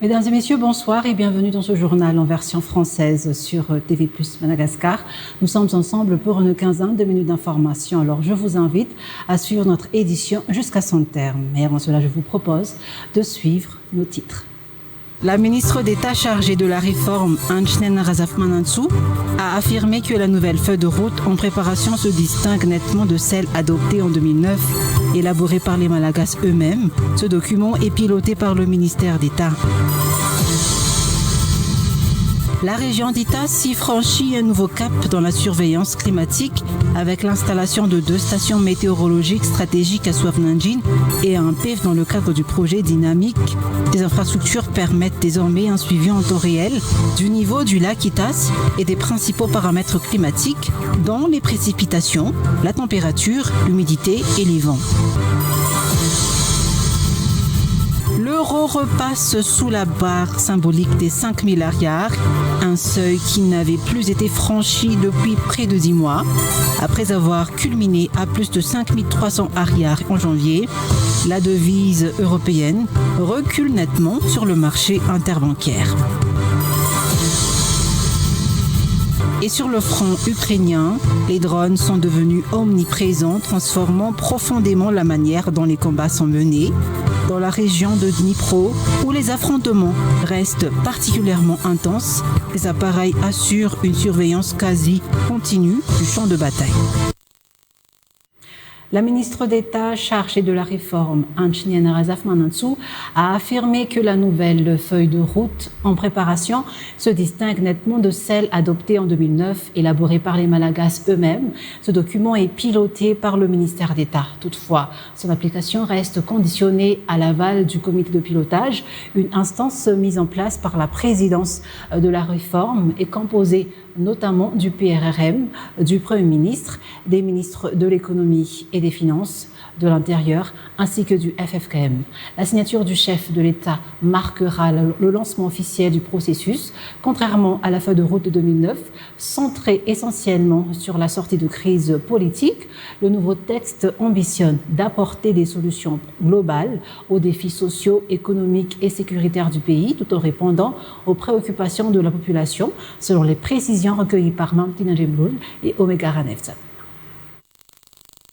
Mesdames et messieurs, bonsoir et bienvenue dans ce journal en version française sur TV+ Madagascar. Nous sommes ensemble pour une quinzaine de minutes d'information. Alors je vous invite à suivre notre édition jusqu'à son terme. Et avant cela, je vous propose de suivre nos titres. La ministre d'État chargée de la réforme, Anchnen Razafmanantsou, a affirmé que la nouvelle feuille de route en préparation se distingue nettement de celle adoptée en 2009, élaborée par les Malagasy eux-mêmes. Ce document est piloté par le ministère d'État. La région d'Itas franchit un nouveau cap dans la surveillance climatique avec l'installation de 2 stations météorologiques stratégiques à Souavenandjin et un PEF dans le cadre du projet dynamique. Des infrastructures permettent désormais un suivi en temps réel du niveau du lac Itas et des principaux paramètres climatiques dont les précipitations, la température, l'humidité et les vents. L'euro repasse sous la barre symbolique des 5 milliards, un seuil qui n'avait plus été franchi depuis près de 10 mois. Après avoir culminé à plus de 5 300 milliards en janvier, la devise européenne recule nettement sur le marché interbancaire. Et sur le front ukrainien, les drones sont devenus omniprésents, transformant profondément la manière dont les combats sont menés. Dans la région de Dnipro, où les affrontements restent particulièrement intenses, les appareils assurent une surveillance quasi continue du champ de bataille. La ministre d'État chargée de la réforme, Anchnen Razafmanantsou, a affirmé que la nouvelle feuille de route en préparation se distingue nettement de celle adoptée en 2009, élaborée par les Malagasy eux-mêmes. Ce document est piloté par le ministère d'État. Toutefois, son application reste conditionnée à l'aval du comité de pilotage. Une instance mise en place par la présidence de la réforme est composée notamment du PRRM, du Premier ministre, des ministres de l'économie et des finances, de l'Intérieur, ainsi que du FFKM. La signature du chef de l'État marquera le lancement officiel du processus, contrairement à la feuille de route de 2009, centrée essentiellement sur la sortie de crise politique. Le nouveau texte ambitionne d'apporter des solutions globales aux défis sociaux, économiques et sécuritaires du pays, tout en répondant aux préoccupations de la population, selon les précisions recueillies par Mamtina Jemloul et Omega Ranevza.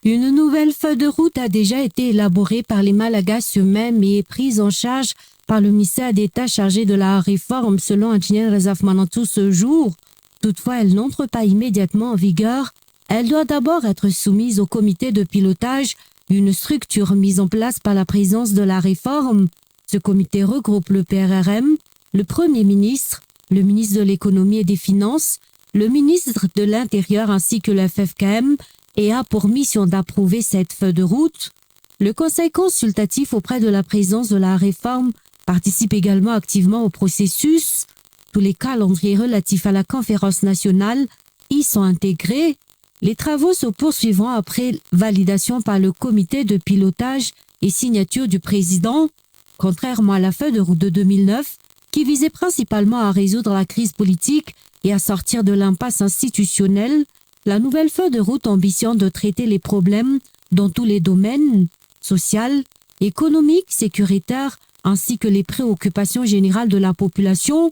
Une nouvelle feuille de route a déjà été élaborée par les Malagasy eux-mêmes et est prise en charge par le ministère d'État chargé de la réforme selon Anchnen Razafmanantsou ce jour. Toutefois, elle n'entre pas immédiatement en vigueur. Elle doit d'abord être soumise au comité de pilotage, une structure mise en place par la présidence de la réforme. Ce comité regroupe le PRRM, le Premier ministre, le ministre de l'économie et des finances, le ministre de l'Intérieur ainsi que le FFKM, et a pour mission d'approuver cette feuille de route. Le Conseil consultatif auprès de la présidence de la réforme participe également activement au processus. Tous les calendriers relatifs à la conférence nationale y sont intégrés. Les travaux se poursuivront après validation par le comité de pilotage et signature du président. Contrairement à la feuille de route de 2009, qui visait principalement à résoudre la crise politique et à sortir de l'impasse institutionnelle, la nouvelle feuille de route ambitionne de traiter les problèmes dans tous les domaines, social, économique, sécuritaire, ainsi que les préoccupations générales de la population.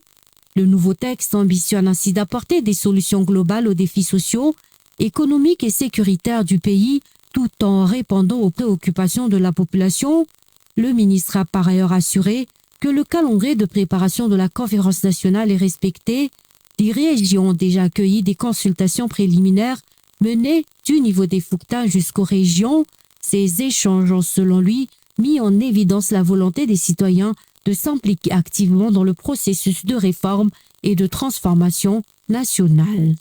Le nouveau texte ambitionne ainsi d'apporter des solutions globales aux défis sociaux, économiques et sécuritaires du pays, tout en répondant aux préoccupations de la population. Le ministre a par ailleurs assuré que le calendrier de préparation de la conférence nationale est respecté. Les régions ont déjà accueilli des consultations préliminaires menées du niveau des Fouctas jusqu'aux régions. Ces échanges ont, selon lui, mis en évidence la volonté des citoyens de s'impliquer activement dans le processus de réforme et de transformation nationale.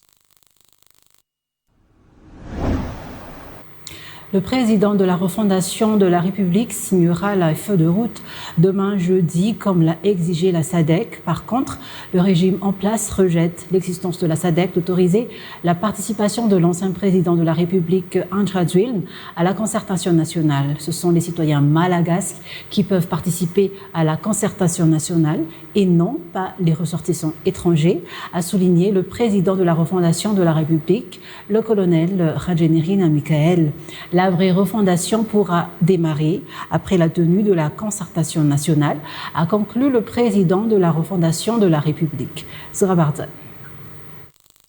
Le président de la refondation de la République signera la feuille de route demain jeudi, comme l'a exigé la SADC. Par contre, le régime en place rejette l'existence de la SADC d'autoriser la participation de l'ancien président de la République, Andry Rajoelina, à la concertation nationale. Ce sont les citoyens malagasy qui peuvent participer à la concertation nationale et non pas les ressortissants étrangers, a souligné le président de la refondation de la République, le colonel Rajenirina Michael. La La vraie refondation pourra démarrer après la tenue de la concertation nationale, a conclu le président de la refondation de la République. Zora Barzan.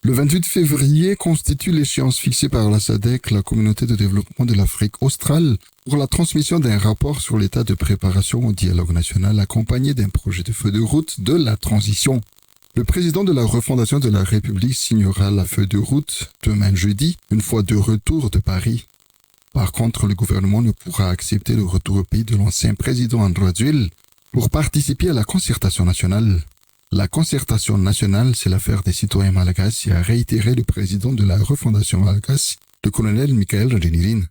Le 28 février constitue l'échéance fixée par la SADC, la communauté de développement de l'Afrique australe, pour la transmission d'un rapport sur l'état de préparation au dialogue national accompagné d'un projet de feuille de route de la transition. Le président de la refondation de la République signera la feuille de route demain jeudi, une fois de retour de Paris. Par contre, le gouvernement ne pourra accepter le retour au pays de l'ancien président André Dzuil pour participer à la concertation nationale. La concertation nationale, c'est l'affaire des citoyens malagasy, a réitéré le président de la refondation malagasy, le colonel Michael Renirin.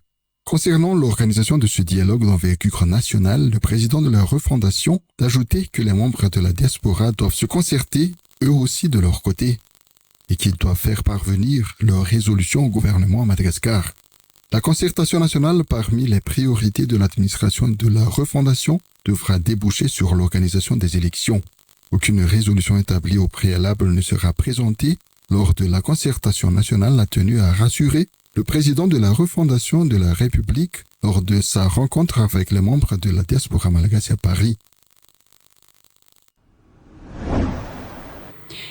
Concernant l'organisation de ce dialogue d'envergure nationale, le président de la refondation a ajouté que les membres de la diaspora doivent se concerter, eux aussi de leur côté, et qu'ils doivent faire parvenir leurs résolutions au gouvernement à Madagascar. La concertation nationale, parmi les priorités de l'administration de la refondation, devra déboucher sur l'organisation des élections. Aucune résolution établie au préalable ne sera présentée lors de la concertation nationale, a tenu à rassurer le président de la refondation de la République lors de sa rencontre avec les membres de la diaspora malagasy à Paris.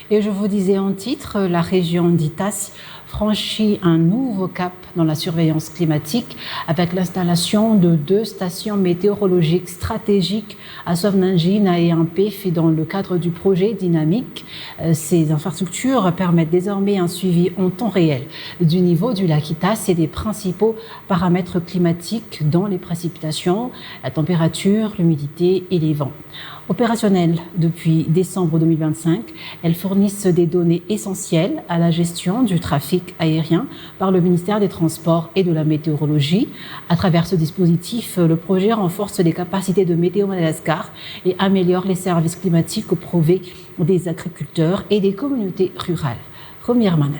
Et je vous disais en titre, la région d'Itas franchit un nouveau cap dans la surveillance climatique avec l'installation de 2 stations météorologiques stratégiques à Sovnanjina et Ampef dans le cadre du projet Dynamique. Ces infrastructures permettent désormais un suivi en temps réel du niveau du lac Itas et des principaux paramètres climatiques dont les précipitations, la température, l'humidité et les vents. Opérationnelles depuis décembre 2025, elles fournissent des données essentielles à la gestion du trafic aérien par le ministère des Transports et de la Météorologie. À travers ce dispositif, le projet renforce les capacités de Météo Madagascar et améliore les services climatiques au profit des agriculteurs et des communautés rurales. Première Manana.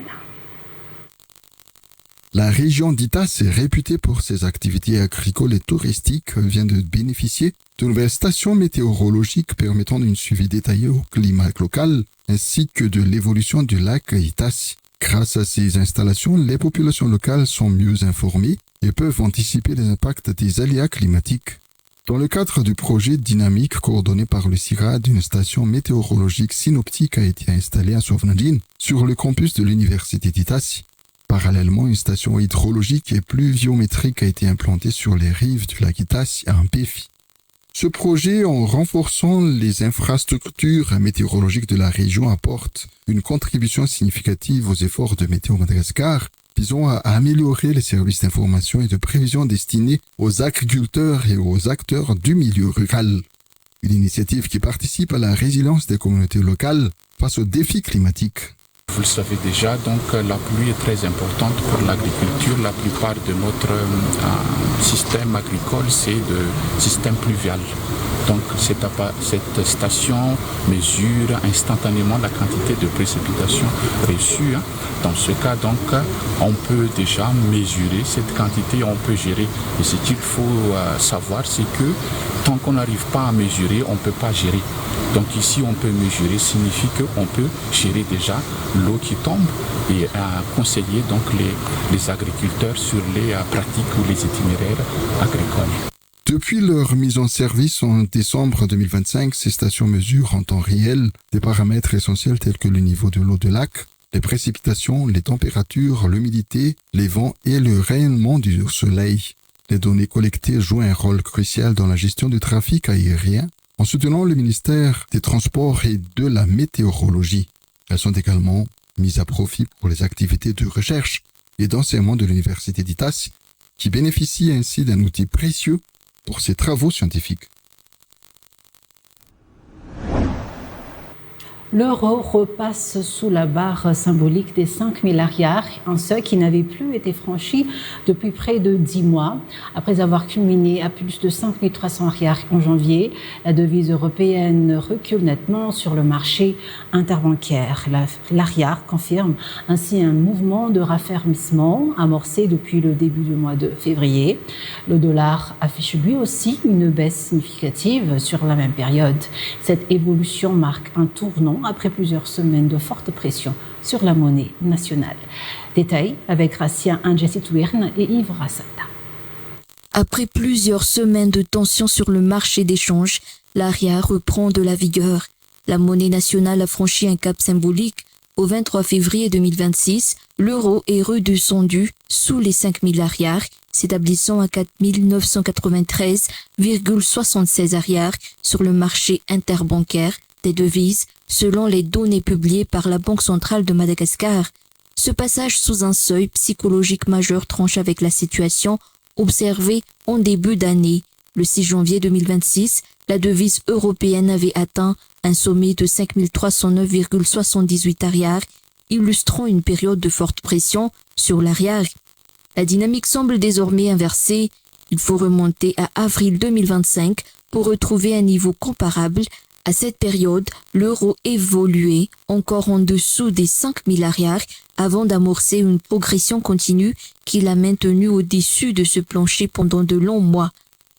La région d'Itas est réputée pour ses activités agricoles et touristiques, vient de bénéficier de nouvelles stations météorologiques permettant un suivi détaillé au climat local ainsi que de l'évolution du lac Itas. Grâce à ces installations, les populations locales sont mieux informées et peuvent anticiper les impacts des aléas climatiques. Dans le cadre du projet Dynamique coordonné par le CIRAD, une station météorologique synoptique a été installée à Sovnanjin sur le campus de l'université d'Itas. Parallèlement, une station hydrologique et pluviométrique a été implantée sur les rives du lac Itas à Ampef. Ce projet, en renforçant les infrastructures météorologiques de la région, apporte une contribution significative aux efforts de Météo Madagascar, visant à améliorer les services d'information et de prévision destinés aux agriculteurs et aux acteurs du milieu rural. Une initiative qui participe à la résilience des communautés locales face aux défis climatiques. Vous le savez déjà, donc la pluie est très importante pour l'agriculture. La plupart de notre système agricole, c'est de système pluvial. Donc cette station mesure instantanément la quantité de précipitations reçues. Dans ce cas, donc, on peut déjà mesurer cette quantité, on peut gérer. Et ce qu'il faut savoir, c'est que tant qu'on n'arrive pas à mesurer, on ne peut pas gérer. Donc ici, on peut mesurer, signifie qu'on peut gérer déjà l'eau qui tombe et conseiller donc les agriculteurs sur les pratiques ou les itinéraires agricoles. Depuis leur mise en service en décembre 2025, ces stations mesurent en temps réel des paramètres essentiels tels que le niveau de l'eau de lac, les précipitations, les températures, l'humidité, les vents et le rayonnement du soleil. Les données collectées jouent un rôle crucial dans la gestion du trafic aérien en soutenant le ministère des Transports et de la Météorologie. Elles sont également mises à profit pour les activités de recherche et d'enseignement de l'université d'Itas, qui bénéficie ainsi d'un outil précieux pour ses travaux scientifiques. L'euro repasse sous la barre symbolique des 5 milliards, un seuil qui n'avait plus été franchi depuis près de 10 mois. Après avoir culminé à plus de 5 300 milliards en janvier, la devise européenne recule nettement sur le marché interbancaire. L'ARIAR confirme ainsi un mouvement de raffermissement amorcé depuis le début du mois de février. Le dollar affiche lui aussi une baisse significative sur la même période. Cette évolution marque un tournant après plusieurs semaines de forte pression sur la monnaie nationale. Détail avec Racia Angesitouirne et Yves Rassata. Après plusieurs semaines de tension sur le marché d'échange, la Ria reprend de la vigueur. La monnaie nationale a franchi un cap symbolique. Au 23 février 2026, l'euro est redescendu sous les 5 000 arrières, s'établissant à 4 993,76 arrières sur le marché interbancaire des devises, selon les données publiées par la Banque centrale de Madagascar. Ce passage sous un seuil psychologique majeur tranche avec la situation observée en début d'année. Le 6 janvier 2026, la devise européenne avait atteint un sommet de 5 309,78 arrières, illustrant une période de forte pression sur l'arrière. La dynamique semble désormais inversée. Il faut remonter à avril 2025 pour retrouver un niveau comparable. À cette période, l'euro évoluait encore en dessous des 5 000 arrières avant d'amorcer une progression continue qui l'a maintenu au-dessus de ce plancher pendant de longs mois.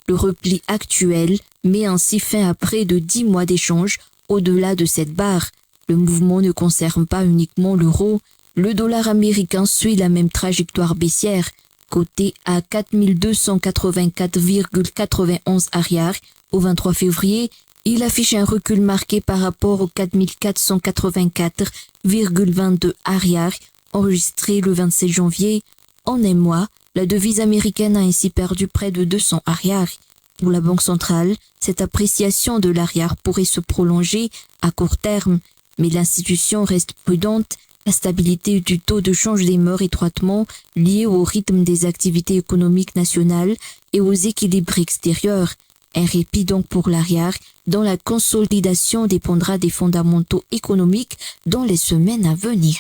Le repli actuel met ainsi fin à près de 10 mois d'échange au-delà de cette barre. Le mouvement ne concerne pas uniquement l'euro. Le dollar américain suit la même trajectoire baissière. Coté à 4 284,91 arrières au 23 février, il affiche un recul marqué par rapport aux 4 484,22 arrières enregistrés le 27 janvier. En un mois, la devise américaine a ainsi perdu près de 200 arrières. Pour la Banque centrale, cette appréciation de l'arrière pourrait se prolonger à court terme, mais l'institution reste prudente. La stabilité du taux de change demeure étroitement liée au rythme des activités économiques nationales et aux équilibres extérieurs. Un répit donc pour l'arrière, dont la consolidation dépendra des fondamentaux économiques dans les semaines à venir.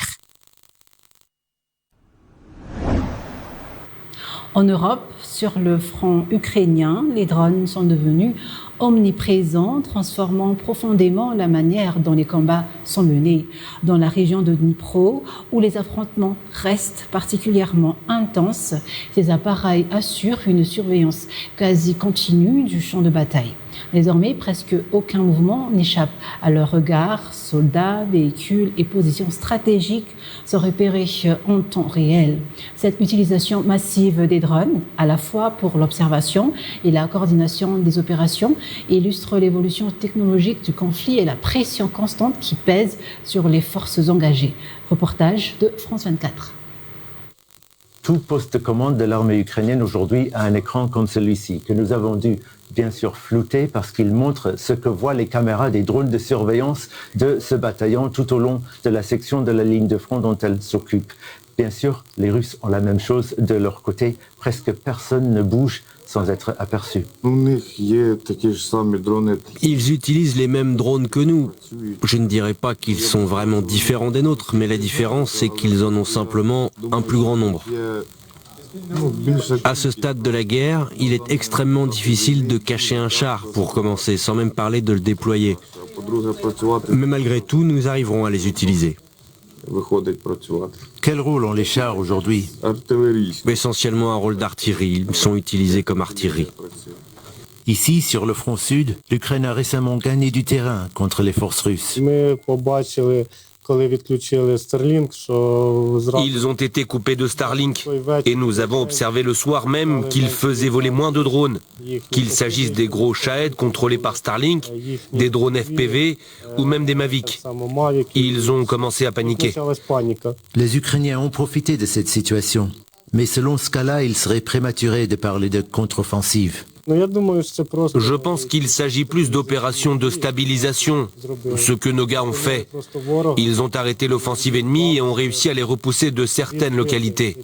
En Europe, sur le front ukrainien, les drones sont devenus omniprésents, transformant profondément la manière dont les combats sont menés. Dans la région de Dnipro, où les affrontements restent particulièrement intenses, ces appareils assurent une surveillance quasi continue du champ de bataille. Désormais, presque aucun mouvement n'échappe à leur regard. Soldats, véhicules et positions stratégiques sont repérés en temps réel. Cette utilisation massive des drones, à la fois pour l'observation et la coordination des opérations, illustre l'évolution technologique du conflit et la pression constante qui pèse sur les forces engagées. Reportage de France 24. Tout poste de commande de l'armée ukrainienne aujourd'hui a un écran comme celui-ci, que nous avons dû bien sûr flouter parce qu'il montre ce que voient les caméras des drones de surveillance de ce bataillon tout au long de la section de la ligne de front dont elle s'occupe. Bien sûr, les Russes ont la même chose de leur côté. Presque personne ne bouge sans être aperçu. Ils utilisent les mêmes drones que nous. Je ne dirais pas qu'ils sont vraiment différents des nôtres, mais la différence, c'est qu'ils en ont simplement un plus grand nombre. À ce stade de la guerre, il est extrêmement difficile de cacher un char, pour commencer, sans même parler de le déployer. Mais malgré tout, nous arriverons à les utiliser. Quel rôle ont les chars aujourd'hui? Essentiellement un rôle d'artillerie, ils sont utilisés comme artillerie. Ici, sur le front sud, l'Ukraine a récemment gagné du terrain contre les forces russes. Ils ont été coupés de Starlink et nous avons observé le soir même qu'ils faisaient voler moins de drones, qu'il s'agisse des gros Shahed contrôlés par Starlink, des drones FPV ou même des Mavic. Ils ont commencé à paniquer. Les Ukrainiens ont profité de cette situation, mais selon Scala, il serait prématuré de parler de contre-offensive. Je pense qu'il s'agit plus d'opérations de stabilisation, ce que nos gars ont fait. Ils ont arrêté l'offensive ennemie et ont réussi à les repousser de certaines localités.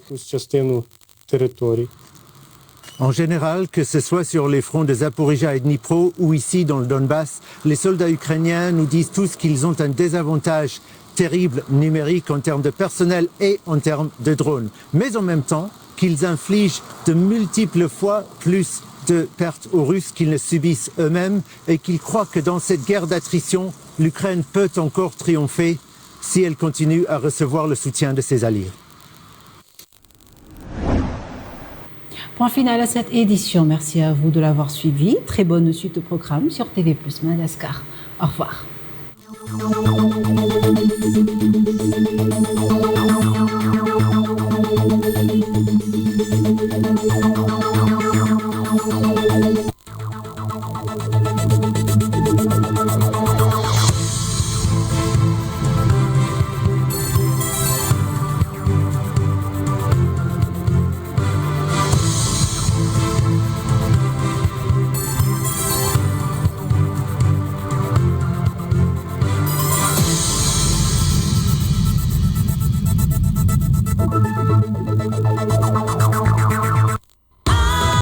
En général, que ce soit sur les fronts de Zaporizhzhia et Dnipro ou ici dans le Donbass, les soldats ukrainiens nous disent tous qu'ils ont un désavantage terrible numérique en termes de personnel et en termes de drones. Mais en même temps, qu'ils infligent de multiples fois plus de pertes aux Russes qu'ils ne subissent eux-mêmes et qu'ils croient que dans cette guerre d'attrition, l'Ukraine peut encore triompher si elle continue à recevoir le soutien de ses alliés. Point final à cette édition. Merci à vous de l'avoir suivi. Très bonne suite au programme sur TV+ Madagascar. Au revoir.